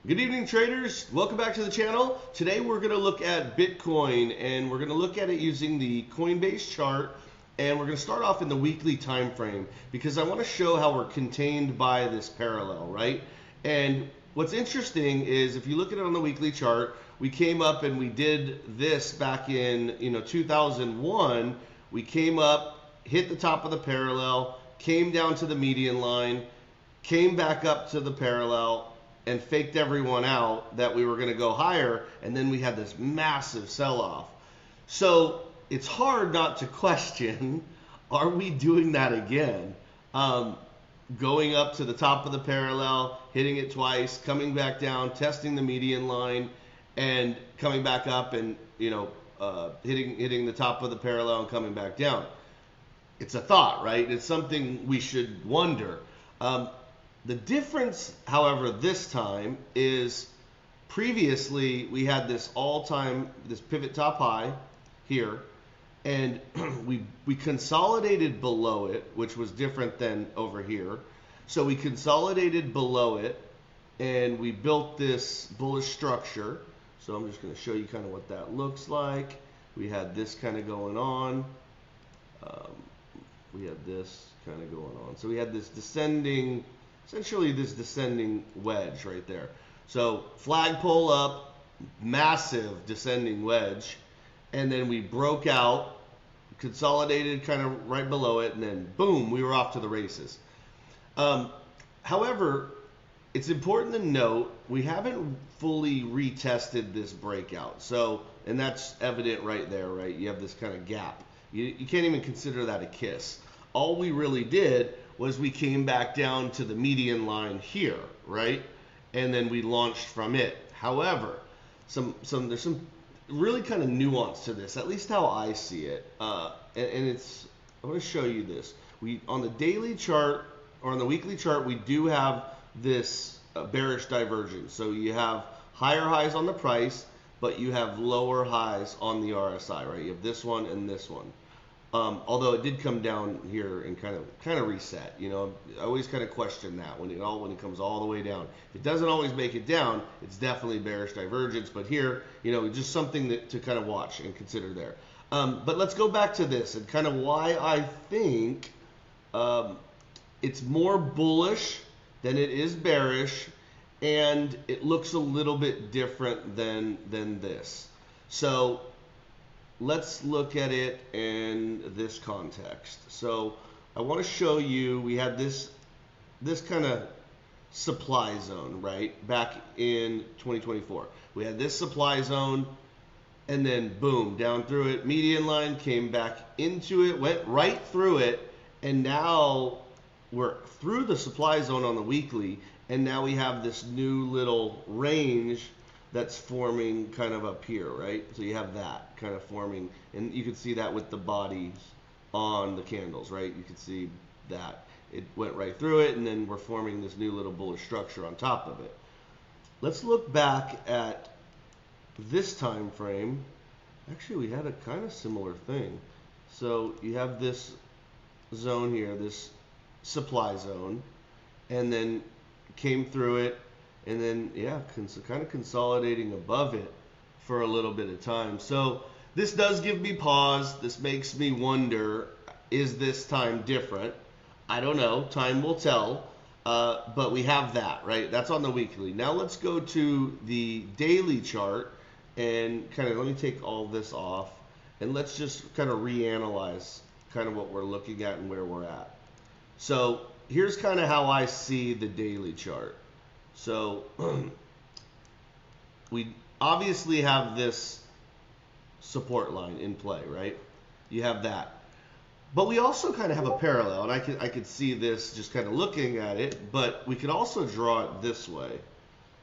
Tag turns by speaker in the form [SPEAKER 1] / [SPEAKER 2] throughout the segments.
[SPEAKER 1] Good evening, traders. Welcome back to the channel. Today we're going to look at Bitcoin, and we're going to look at it using the Coinbase chart, and we're going to start off in the weekly time frame because I want to show how we're contained by this parallel, right? And what's interesting is if you look at it on the weekly chart, we came up and we did this back in 2001. We came up, hit the top of the parallel, came down to the median line, came back up to the parallel, and faked everyone out that we were going to go higher, and then we had this massive sell-off. So it's hard not to question, are we doing that again? Going up to the top of the parallel, hitting it twice, coming back down, testing the median line, and coming back up and hitting the top of the parallel and coming back down. It's a thought, right? It's something we should wonder. The difference, however, this time is previously we had this this pivot top high here, and we consolidated below it, which was different than over here. So we consolidated below it, and we built this bullish structure. So I'm just going to show you kind of what that looks like. We had this kind of going on. We had this kind of going on. So we had this descending, essentially this descending wedge right there. So flagpole up, massive descending wedge, and then we broke out, consolidated kind of right below it, and then boom, we were off to the races. However, it's important to note we haven't fully retested this breakout. So, and that's evident right there, right? You have this kind of gap. You can't even consider that a kiss. All we really did was we came back down to the median line here, right? And then we launched from it. However, there's some really kind of nuance to this, at least how I see it. And it's, I want to show you this. On the daily chart or on the weekly chart, we do have this bearish divergence. So you have higher highs on the price, but you have lower highs on the RSI, right? You have this one and this one. Although it did come down here and kind of reset. I always kind of question that when it comes all the way down. If it doesn't always make it down, it's definitely bearish divergence. But here, just something to kind of watch and consider there. But let's go back to this and kind of why I think it's more bullish than it is bearish, and it looks a little bit different than this. So let's look at it in this context. So I want to show you, we had this kind of supply zone, right? Back in 2024. We had this supply zone, and then boom, down through it, median line, came back into it, went right through it, and now we're through the supply zone on the weekly, and now we have this new little range that's forming kind of up here, right? So you have that kind of forming, and you can see that with the bodies on the candles, right? You can see that it went right through it, and then we're forming this new little bullish structure on top of it. Let's look back at this time frame. Actually, we had a kind of similar thing. So you have this zone here, this supply zone, and then came through it, and then, yeah, kind of consolidating above it for a little bit of time. So this does give me pause. This makes me wonder, is this time different? I don't know. Time will tell. But we have that, right? That's on the weekly. Now let's go to the daily chart and kind of, let me take all this off, and let's just kind of reanalyze kind of what we're looking at and where we're at. So here's kind of how I see the daily chart. So we obviously have this support line in play, right? You have that. But we also kind of have a parallel, and I could see this just kind of looking at it, but we could also draw it this way.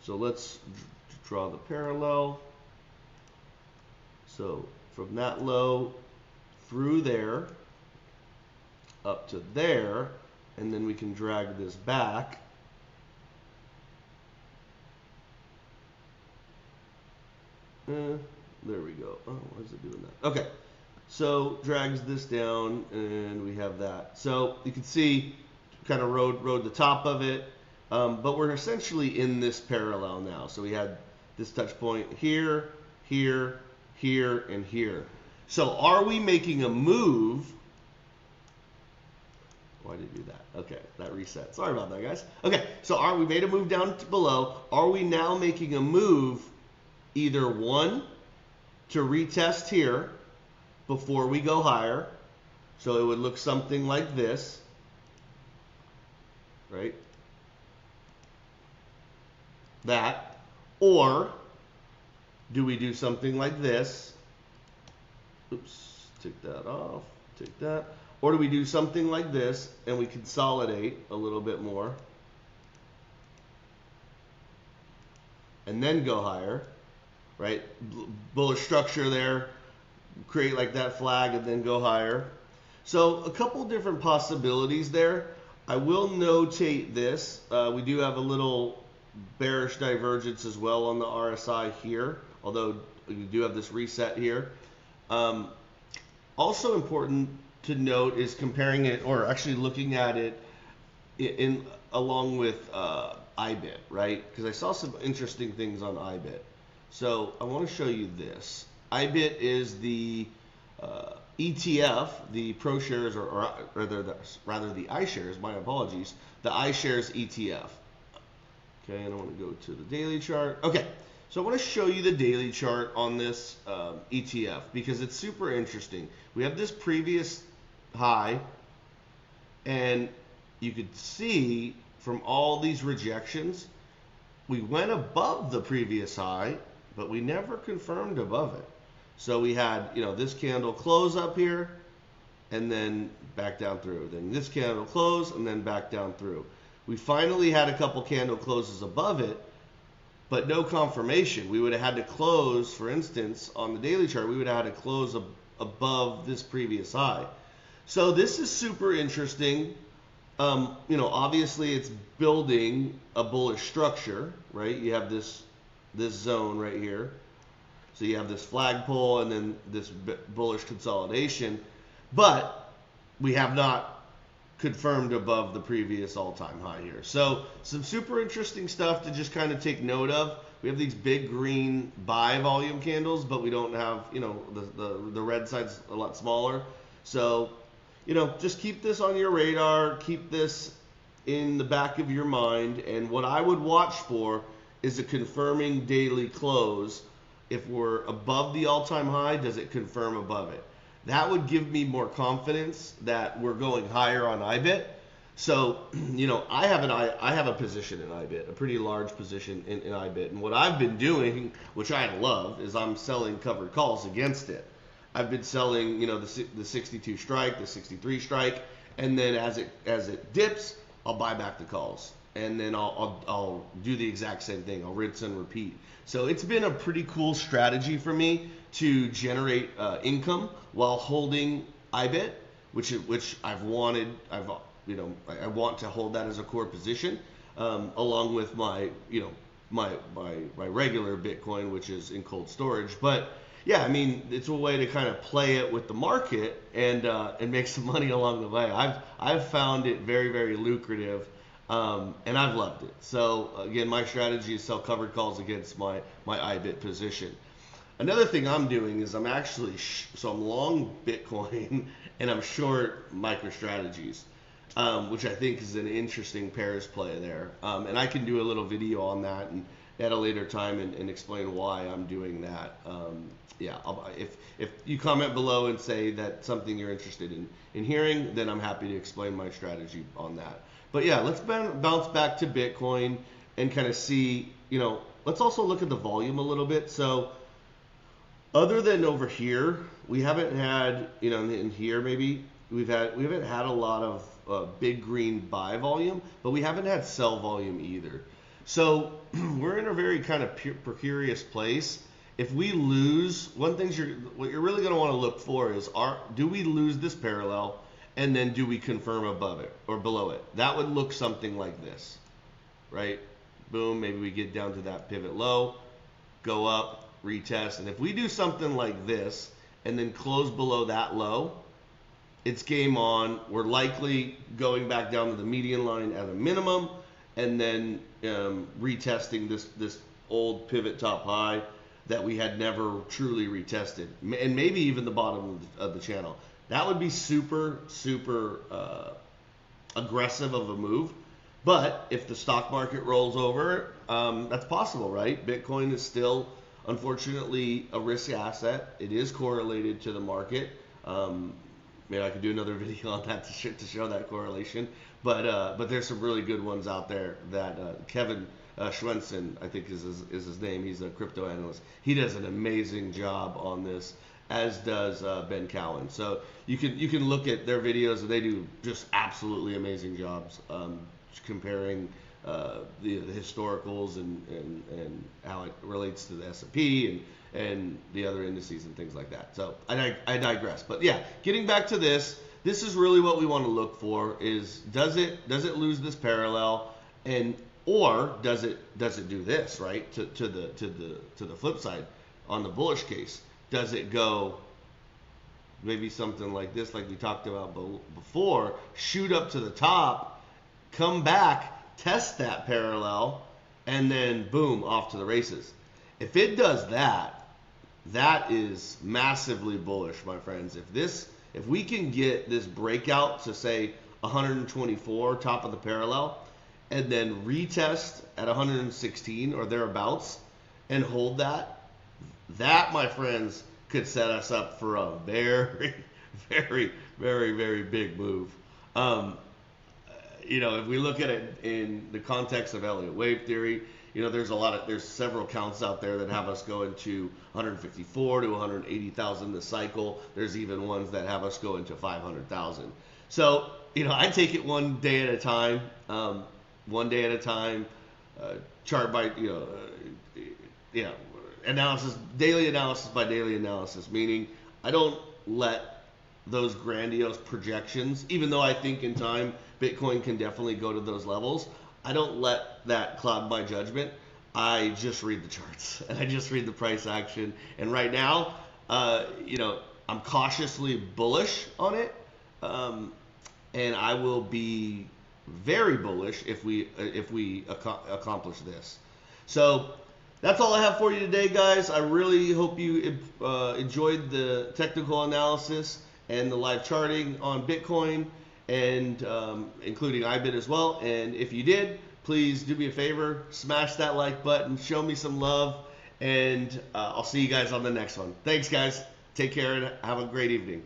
[SPEAKER 1] So let's draw the parallel. So from that low through there, up to there, and then we can drag this back. There we go. Oh, why is it doing that? Okay, so drags this down, and we have that. So you can see, kind of rode the top of it. but we're essentially in this parallel now. So we had this touch point here, here, here, and here. So are we making a move? Why did it do that? Okay, that reset. Sorry about that, guys. Okay, so we made a move down to below. Are we now making a move, either one, to retest here before we go higher? So it would look something like this, right? That. Or do we do something like this? Oops, take that off, take that. Or do we do something like this and we consolidate a little bit more and then go higher, right? Bullish structure there, create like that flag and then go higher. So a couple different possibilities there. I will notate this. We do have a little bearish divergence as well on the RSI here, although we do have this reset here. Also important to note is comparing it, or actually looking at it along with IBIT, right? Because I saw some interesting things on IBIT. So I want to show you this. IBIT is the ETF, the ProShares, or rather the iShares, my apologies, the iShares ETF. Okay, and I want to go to the daily chart. Okay, so I want to show you the daily chart on this ETF because it's super interesting. We have this previous high, and you could see from all these rejections, we went above the previous high, but we never confirmed above it. So we had, this candle close up here, and then back down through. Then this candle close, and then back down through. We finally had a couple candle closes above it, but no confirmation. We would have had to close, for instance, on the daily chart, we would have had to close above this previous high. So this is super interesting. Obviously it's building a bullish structure, right? You have this zone right here. So you have this flagpole and then this bullish consolidation, but we have not confirmed above the previous all-time high here. So some super interesting stuff to just kind of take note of. We have these big green buy volume candles, but we don't have, the red side's a lot smaller. So, just keep this on your radar, keep this in the back of your mind. And what I would watch for is a confirming daily close. If we're above the all-time high, does it confirm above it? That would give me more confidence that we're going higher on IBIT. So, I have a position in IBIT, a pretty large position in IBIT. And what I've been doing, which I love, is I'm selling covered calls against it. I've been selling, the 62 strike, the 63 strike, and then as it dips, I'll buy back the calls. And then I'll do the exact same thing. I'll rinse and repeat. So it's been a pretty cool strategy for me to generate income while holding IBIT, which I've wanted. I want to hold that as a core position, along with my regular Bitcoin, which is in cold storage. But yeah, it's a way to kind of play it with the market and make some money along the way. I've found it very, very lucrative. And I've loved it. So again, my strategy is sell covered calls against my IBIT position. Another thing I'm doing is I'm long Bitcoin and I'm short MicroStrategies, which I think is an interesting pairs play there. And I can do a little video on that and at a later time and explain why I'm doing that. If you comment below and say that's something you're interested in hearing, then I'm happy to explain my strategy on that. But yeah, let's bounce back to Bitcoin and kind of see, let's also look at the volume a little bit. So other than over here, we haven't had, in here maybe, we haven't had a lot of big green buy volume, but we haven't had sell volume either. So we're in a very kind of precarious place. If we lose, what you're really going to want to look for is, do we lose this parallel? And then do we confirm above it or below it? That would look something like this, right? Boom, maybe we get down to that pivot low, go up, retest. And if we do something like this and then close below that low, it's game on. We're likely going back down to the median line at a minimum. and then retesting this old pivot top high that we had never truly retested, and maybe even the bottom of the channel. That would be super aggressive of a move. But if the stock market rolls over, that's possible, right? Bitcoin is still, unfortunately, a risk asset. It is correlated to the market. Maybe I could do another video on that to show that correlation. But there's some really good ones out there that Kevin Schwensen, I think is his name. He's a crypto analyst. He does an amazing job on this, as does Ben Cowan. So you can look at their videos, and they do just absolutely amazing jobs comparing the historicals and how it relates to the S&P and the other indices and things like that. So I digress. But yeah, getting back to this is really what we want to look for: is does it lose this parallel, or does it do this, right? To the flip side, on the bullish case, does it go maybe something like this, like we talked about before, shoot up to the top, come back, test that parallel, and then boom, off to the races? If it does that, that is massively bullish, my friends. If we can get this breakout to say 124, top of the parallel, and then retest at 116 or thereabouts and hold that, my friends, could set us up for a very, very, very, very big move. If we look at it in the context of Elliott wave theory, there's several counts out there that have us go into 154 to 180,000 this cycle. There's even ones that have us go into 500,000. So, I take it one day at a time, chart by, analysis, daily analysis by daily analysis, meaning I don't let those grandiose projections, even though I think in time Bitcoin can definitely go to those levels, I don't let that cloud my judgment. I just read the charts and I just read the price action. And right now, I'm cautiously bullish on it, and I will be very bullish if we accomplish this. So that's all I have for you today, guys. I really hope you enjoyed the technical analysis and the live charting on Bitcoin, and including IBIT as well. And if you did, please do me a favor, smash that like button, show me some love, and I'll see you guys on the next one. Thanks, guys. Take care and have a great evening.